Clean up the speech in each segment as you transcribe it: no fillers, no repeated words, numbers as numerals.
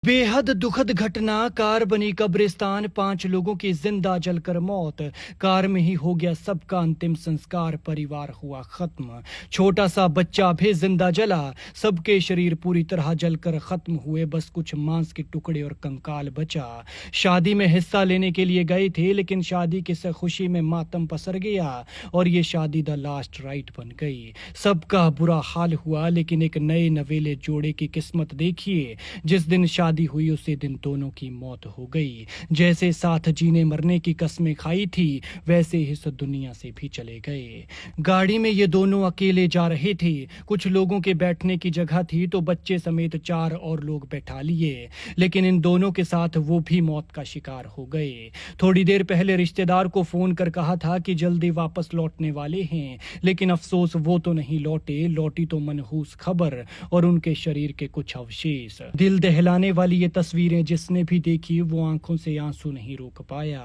बेहद दुखद घटना। कार बनी कब्रिस्तान, 5 लोगों की जिंदा जलकर मौत। कार में ही हो गया सबका अंतिम संस्कार, परिवार हुआ खत्म। छोटा सा बच्चा भी जिंदा जला। सबके शरीर पूरी तरह जलकर खत्म हुए, बस कुछ मांस के टुकड़े और कंकाल बचा। शादी में हिस्सा लेने के लिए गए थे, लेकिन शादी की खुशी में मातम पसर गया और ये शादी द लास्ट राइट बन गई। सबका बुरा हाल हुआ, लेकिन एक नए नवेले जोड़े की किस्मत देखिए। जिस दिन शादी हुई उसी दिन दोनों की मौत हो गई। जैसे साथ जीने मरने की कस्में खाई थी, वैसे ही इस दुनिया से भी चले गए। गाड़ी में ये दोनों अकेले जा रहे थे। कुछ लोगों के बैठने की जगह थी तो बच्चे समेत 4 और लोग बैठा लिए, लेकिन इन दोनों के साथ वो भी मौत का शिकार हो गए। थोड़ी देर पहले रिश्तेदार को फोन कर कहा था कि जल्दी वापस लौटने वाले हैं, लेकिन अफसोस वो तो नहीं लौटे। लौटी तो मनहूस खबर और उनके शरीर के कुछ अवशेष। दिल दहलाने वाली ये तस्वीरें जिसने भी देखी वो आंखों से आंसू नहीं रोक पाया।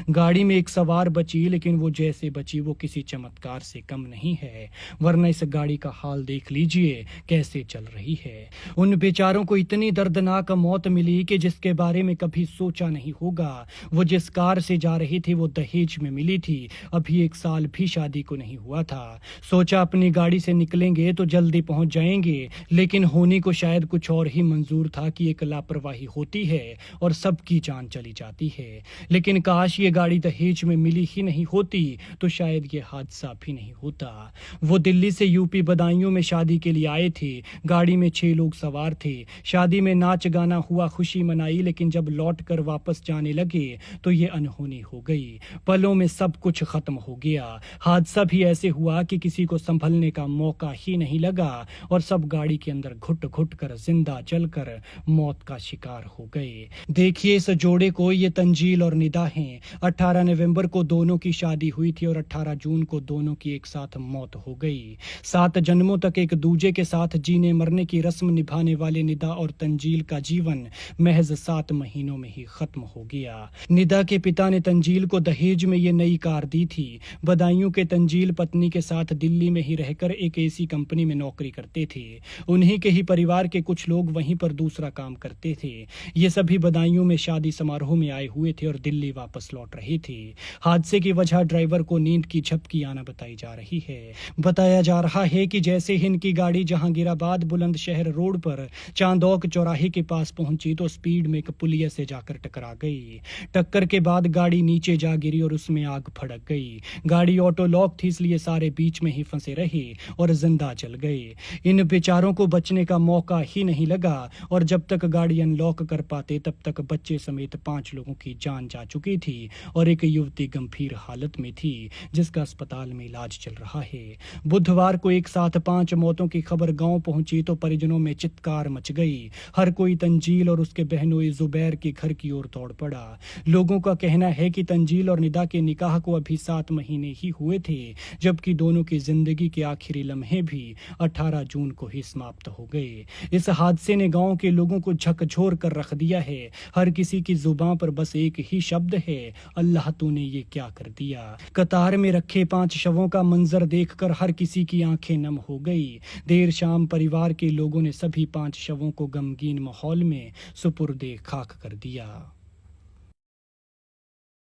गाड़ी में एक सवार बची, लेकिन वो जैसे बची वो किसी चमत्कार से कम नहीं है, वरना इस गाड़ी का हाल देख लीजिए कैसे चल रही है। उन बेचारों को इतनी दर्दनाक मौत मिली कि जिसके बारे में कभी सोचा नहीं होगा। वो जिस कार से जा रही थी वो दहेज में मिली थी। अभी 1 साल भी शादी को नहीं हुआ था। सोचा अपनी गाड़ी से निकलेंगे तो जल्दी पहुंच जाएंगे, लेकिन होनी को शायद कुछ और ही मंजूर था कि एक लापरवाही होती है और सबकी जान चली जाती है। लेकिन काश ये गाड़ी दहेज में मिली ही नहीं होती तो शायद ये हादसा भी नहीं होता। वो दिल्ली से यूपी बदायूं में शादी के लिए आए थे। गाड़ी में 6 लोग सवार थे। शादी में नाच गाना हुआ, खुशी मनाई, लेकिन जब लौट कर वापस जाने लगे तो ये अनहोनी हो गई। पलों में सब कुछ खत्म हो गया। हादसा भी ऐसे हुआ कि किसी को संभलने का मौका ही नहीं लगा और सब गाड़ी के अंदर घुट घुट कर जिंदा जलकर मौत का शिकार हो गए। देखिए इस जोड़े को, ये तंजील और निदा हैं। 18 नवंबर को दोनों की शादी हुई थी और 18 जून को दोनों की एक साथ मौत हो गई। 7 जन्मों तक एक दूजे के साथ जीने मरने की रस्म निभाने वाले निदा और तंजील का जीवन महज 7 महीनों में ही खत्म हो गया। निदा के पिता ने तंजील को दहेज में ये नई कार दी थी। बदायूं के तंजील पत्नी के साथ दिल्ली में ही रहकर एक एसी कंपनी में नौकरी करते थे। उन्हीं के ही परिवार के कुछ लोग वहीं पर दूसरा काम करते थे। ये सभी बदायूं में शादी समारोह में आए हुए थे और दिल्ली वापस लौट रहे थे। हादसे की वजह ड्राइवर को नींद की झपकी आना बताई जा रही है। बताया जा रहा है कि जैसे ही इनकी गाड़ी जहांगीराबाद बुलंदशहर रोड पर चांदौक चौराहे के पास पहुंची तो स्पीड में एक पुलिया से जाकर टकरा गई। टक्कर के बाद गाड़ी नीचे जा गिरी और उसमें आग भड़क गई। गाड़ी ऑटो लॉक थी, इसलिए सारे बीच में ही फंसे रहे और जिंदा जल गए। इन बेचारों को बचने का मौका ही नहीं लगा और जब तक गाड़ी अनलॉक कर पाते तब तक बच्चे समेत 5 लोगों की जान जा चुकी थी और एक युवती गंभीर हालत में थी जिसका अस्पताल में इलाज चल रहा है। बुधवार को एक साथ 5 मौतों की खबर गांव पहुंची तो परिजनों में चित्कार मच गई। हर कोई तंजील और उसके बहनोई जुबैर के घर की ओर दौड़ पड़ा। लोगों का कहना है कि तंजील और निदा के निकाह को अभी 7 महीने ही हुए थे, जबकि दोनों की जिंदगी के आखिरी लम्हे भी 18 जून को ही समाप्त हो गए। इस हादसे ने गांव के लोगों को झकझोर कर रख दिया है। हर किसी की जुबान पर बस एक ही शब्द है, अल्लाह तूने ये क्या कर दिया। कतार में रखे 5 शवों का मंजर देखकर हर किसी की आंखें नम हो गई। देर शाम परिवार के लोगों ने सभी 5 शवों को गमगीन माहौल में सुपुर्दे खाक कर दिया।